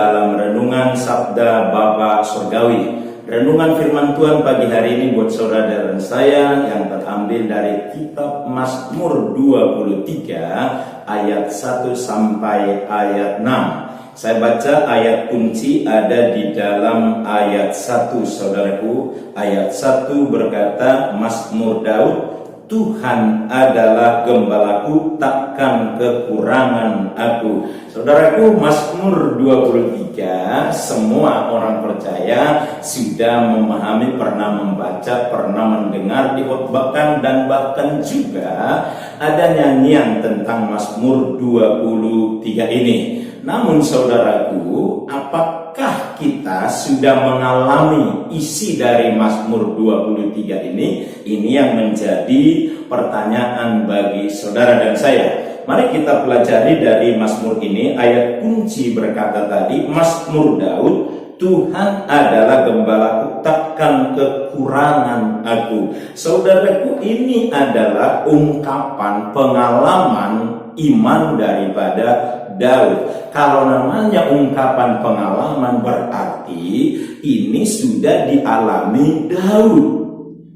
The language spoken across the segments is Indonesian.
dalam renungan Sabda Bapa Surgawi. Renungan firman Tuhan pagi hari ini buat saudara dan saya yang terambil dari kitab Mazmur 23 ayat 1 sampai ayat 6. Saya baca ayat kunci ada di dalam ayat 1, saudaraku. Ayat 1 berkata, Mazmur Daud, Tuhan adalah gembalaku, takkan kekurangan aku. Saudaraku, Mazmur 23, semua orang percaya sudah memahami, pernah membaca, pernah mendengar, dikhotbahkan, dan bahkan juga ada nyanyian tentang Mazmur 23 ini. Namun saudaraku, apakah kita sudah mengalami isi dari Mazmur 23 ini? Ini yang menjadi pertanyaan bagi saudara dan saya. Mari kita pelajari dari Mazmur ini. Ayat kunci berkata tadi, Mazmur Daud, Tuhan adalah gembalaku, takkan kekurangan aku. Saudaraku, ini adalah ungkapan pengalaman iman daripada Daud. Kalau namanya ungkapan pengalaman berarti ini sudah dialami Daud,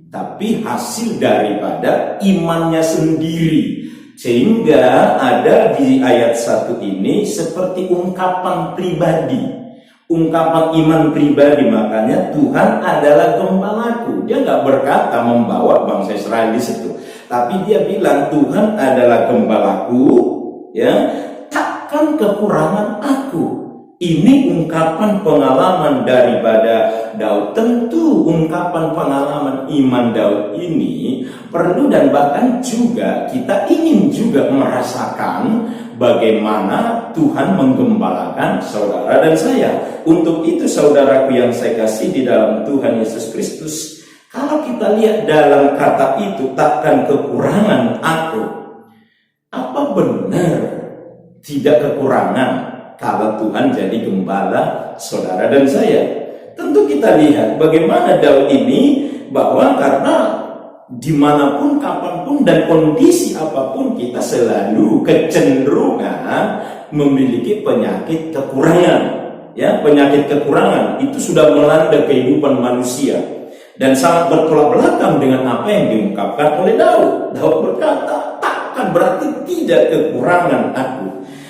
tapi hasil daripada imannya sendiri. Sehingga ada di ayat 1 ini seperti ungkapan pribadi, ungkapan iman pribadi. Makanya Tuhan adalah gembalaku. Dia nggak berkata membawa bangsa Israel di situ, tapi dia bilang Tuhan adalah gembalaku, ya, takkan kekurangan aku. Ini ungkapan pengalaman daripada Daud. Tentu ungkapan pengalaman iman Daud ini perlu, dan bahkan juga kita ingin juga merasakan bagaimana Tuhan menggembalakan saudara dan saya. Untuk itu saudaraku yang saya kasih di dalam Tuhan Yesus Kristus, kalau kita lihat dalam kata itu, takkan kekurangan aku, apa benar tidak kekurangan kalau Tuhan jadi gembala saudara dan saya? Tentu kita lihat bagaimana Daud ini, bahwa karena dimanapun, kapanpun, dan kondisi apapun kita selalu kecenderungan memiliki penyakit kekurangan. Ya, penyakit kekurangan itu sudah melanda kehidupan manusia dan sangat bertolak belakang dengan apa yang diungkapkan oleh Daud. Daud berkata, takkan berarti tidak kekurangan aku.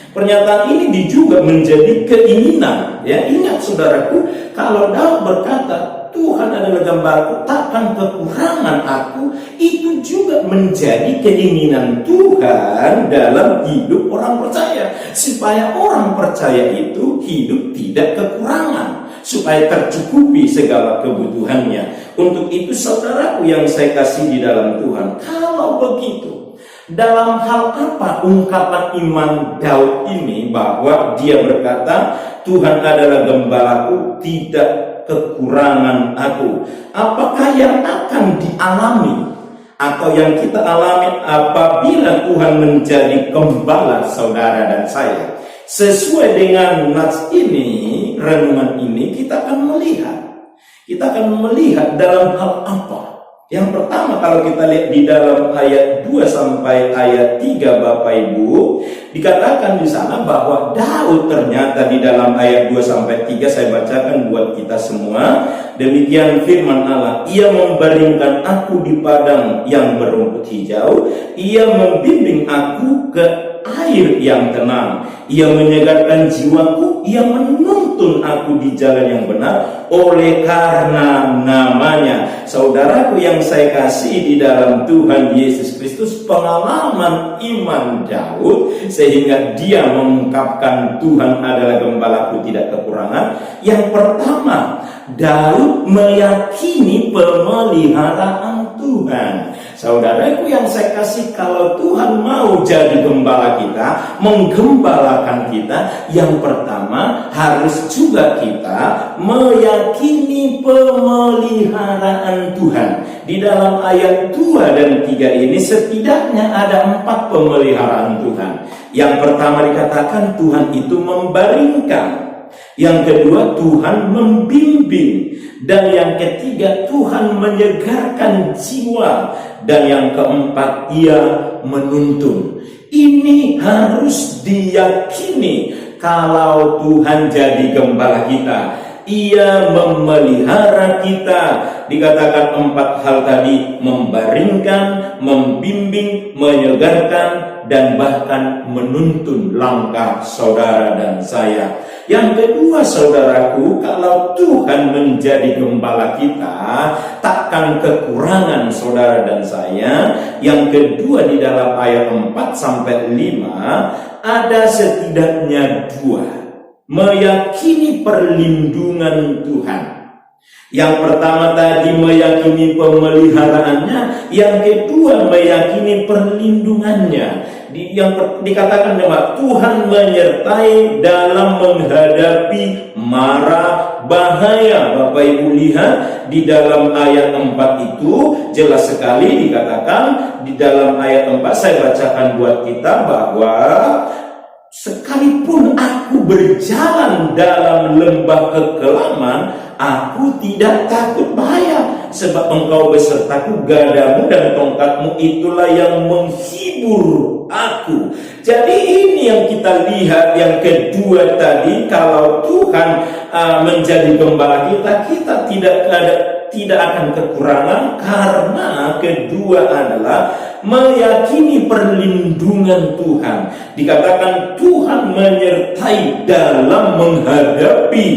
Pernyataan ini juga menjadi keinginan. Ya, ingat saudaraku, kalau Daud berkata Tuhan adalah gembalaku, takkan kekurangan aku, itu juga menjadi keinginan Tuhan dalam hidup orang percaya, supaya orang percaya itu hidup tidak kekurangan, supaya tercukupi segala kebutuhannya. Untuk itu saudaraku yang saya kasih di dalam Tuhan, kalau begitu, dalam hal apa ungkapan iman Daud ini, bahwa dia berkata Tuhan adalah gembalaku, tidak kekurangan aku? Apakah yang akan dialami atau yang kita alami apabila Tuhan menjadi gembala saudara dan saya? Sesuai dengan nats ini, renungan ini, kita akan melihat dalam hal apa. Yang pertama, kalau kita lihat di dalam ayat 2 sampai ayat 3 Bapak Ibu, dikatakan di sana bahwa Daud ternyata di dalam ayat 2 sampai 3, saya bacakan buat kita semua. Demikian firman Allah, Ia membaringkan aku di padang yang berumput hijau, Ia membimbing aku ke air yang tenang, Ia menyegarkan jiwaku, Ia menuntun aku di jalan yang benar oleh karena namanya. Saudaraku yang saya kasih di dalam Tuhan Yesus Kristus, pengalaman iman Daud sehingga dia mengungkapkan Tuhan adalah gembalaku, tidak kekurangan. Yang pertama, Daud meyakini pemeliharaan Tuhan. Saudaraku yang saya kasih, kalau Tuhan mau jadi gembala kita, menggembalakan kita, yang pertama harus juga kita meyakini pemeliharaan Tuhan. Di dalam ayat 2 dan 3 ini setidaknya ada 4 pemeliharaan Tuhan. Yang pertama dikatakan Tuhan itu membaringkan. Yang kedua, Tuhan membimbing. Dan yang ketiga, Tuhan menyegarkan jiwa. Dan yang keempat, Ia menuntun. Ini harus diyakini. kalau Tuhan jadi gembala kita, Ia memelihara kita. Dikatakan 4 hal tadi: membaringkan, membimbing, menyegarkan, dan bahkan menuntun langkah saudara dan saya. Yang kedua, saudaraku, kalau Tuhan menjadi gembala kita, takkan kekurangan saudara dan saya. Yang kedua, di dalam ayat 4-5 ada setidaknya 2: meyakini perlindungan Tuhan. Yang pertama tadi meyakini pemeliharaannya, yang kedua meyakini perlindungannya. Dikatakan bahwa Tuhan menyertai dalam menghadapi mara bahaya. Bapak Ibu lihat di dalam ayat 4 itu jelas sekali dikatakan di dalam ayat 4, saya bacakan buat kita bahwa sekalipun aku berjalan dalam lembah kekelaman, aku tidak takut bahaya, sebab Engkau besertaku, gadamu dan tongkatmu itulah yang menghibur aku. Jadi ini yang kita lihat. Yang kedua tadi, kalau Tuhan menjadi gembala kita, kita tidak akan kekurangan, karena kedua adalah meyakini perlindungan Tuhan. Dikatakan Tuhan menyertai dalam menghadapi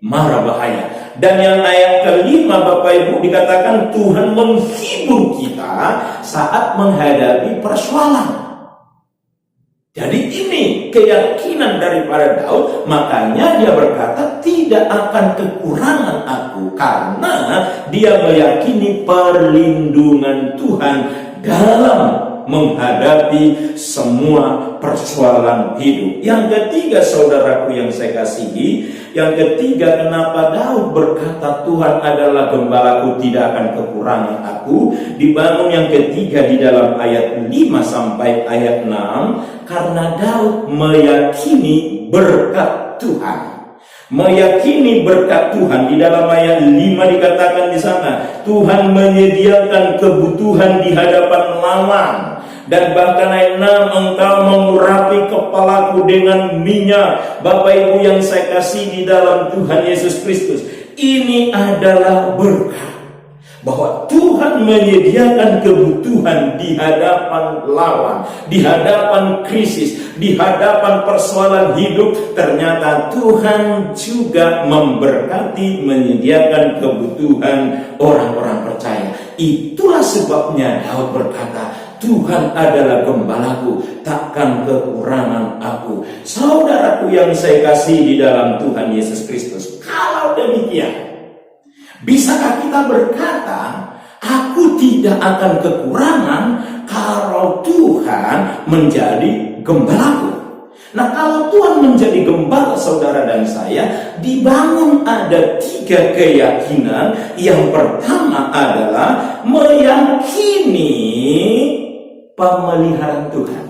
mara bahaya. Dan yang ayat kelima, Bapak Ibu, dikatakan Tuhan menghibur kita saat menghadapi persoalan. Jadi ini keyakinan daripada Daud, makanya dia berkata tidak akan kekurangan aku, karena dia meyakini perlindungan Tuhan dalam menghadapi semua persoalan hidup. Yang ketiga, saudaraku yang saya kasihi, yang ketiga, kenapa Daud berkata Tuhan adalah gembalaku, tidak akan kekurangan aku, dibangun yang ketiga di dalam ayat 5 sampai ayat 6, karena Daud meyakini berkat Tuhan. Meyakini berkat Tuhan. Di dalam ayat 5 dikatakan di sana, Tuhan menyediakan kebutuhan di hadapan lawan. Dan bahkan ayat 6, Engkau mengurapi kepalaku dengan minyak. Bapak Ibu yang saya kasih di dalam Tuhan Yesus Kristus, ini adalah berkat, bahwa Tuhan menyediakan kebutuhan di hadapan lawan, di hadapan krisis, di hadapan persoalan hidup. Ternyata Tuhan juga memberkati, menyediakan kebutuhan orang-orang percaya. Itulah sebabnya Daud berkata, Tuhan adalah gembalaku, takkan kekurangan aku. Saudaraku yang saya kasih di dalam Tuhan Yesus Kristus, kalau demikian, bisakah kita berkata, aku tidak akan kekurangan kalau Tuhan menjadi gembalaku? Nah, kalau Tuhan menjadi gembala saudara dan saya, dibangun ada 3 keyakinan. Yang pertama adalah meyakini pemeliharaan Tuhan,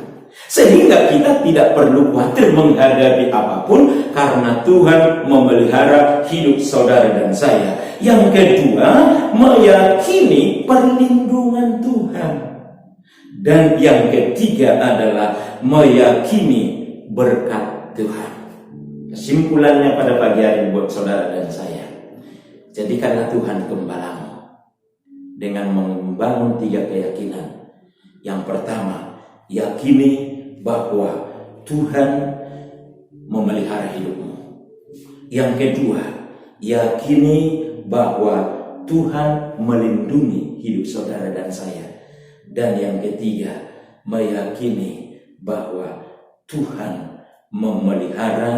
sehingga kita tidak perlu khawatir menghadapi apapun, karena Tuhan memelihara hidup saudara dan saya. Yang kedua, meyakini perlindungan Tuhan. Dan yang ketiga adalah meyakini berkat Tuhan. Kesimpulannya pada pagi hari buat saudara dan saya, jadikanlah Tuhan gembalamu dengan membangun 3 keyakinan. Yang pertama, yakini bahwa Tuhan memelihara hidupmu. Yang kedua, yakini bahwa Tuhan melindungi hidup saudara dan saya. Dan yang ketiga, meyakini bahwa Tuhan memelihara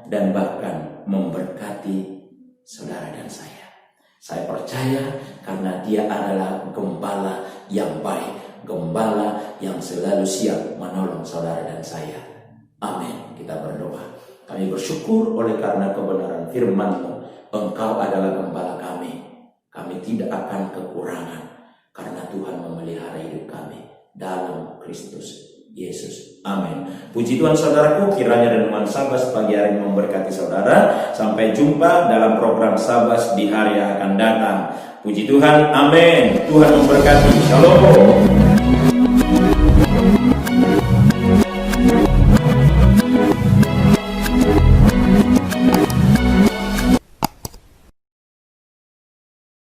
dan bahkan memberkati saudara dan saya. Saya percaya karena Dia adalah gembala yang baik, gembala yang selalu siap menolong saudara dan saya. Amin. Kita berdoa. Kami bersyukur oleh karena kebenaran firman-Mu. Engkau adalah gembala kami. Kami tidak akan kekurangan, karena Tuhan memelihara hidup kami dalam Kristus Yesus. Amin. Puji Tuhan saudaraku, kiranya renungan Sabas pagi hari memberkati saudara. Sampai jumpa dalam program Sabas di hari yang akan datang. Puji Tuhan. Amin. Tuhan memberkati. Shalom.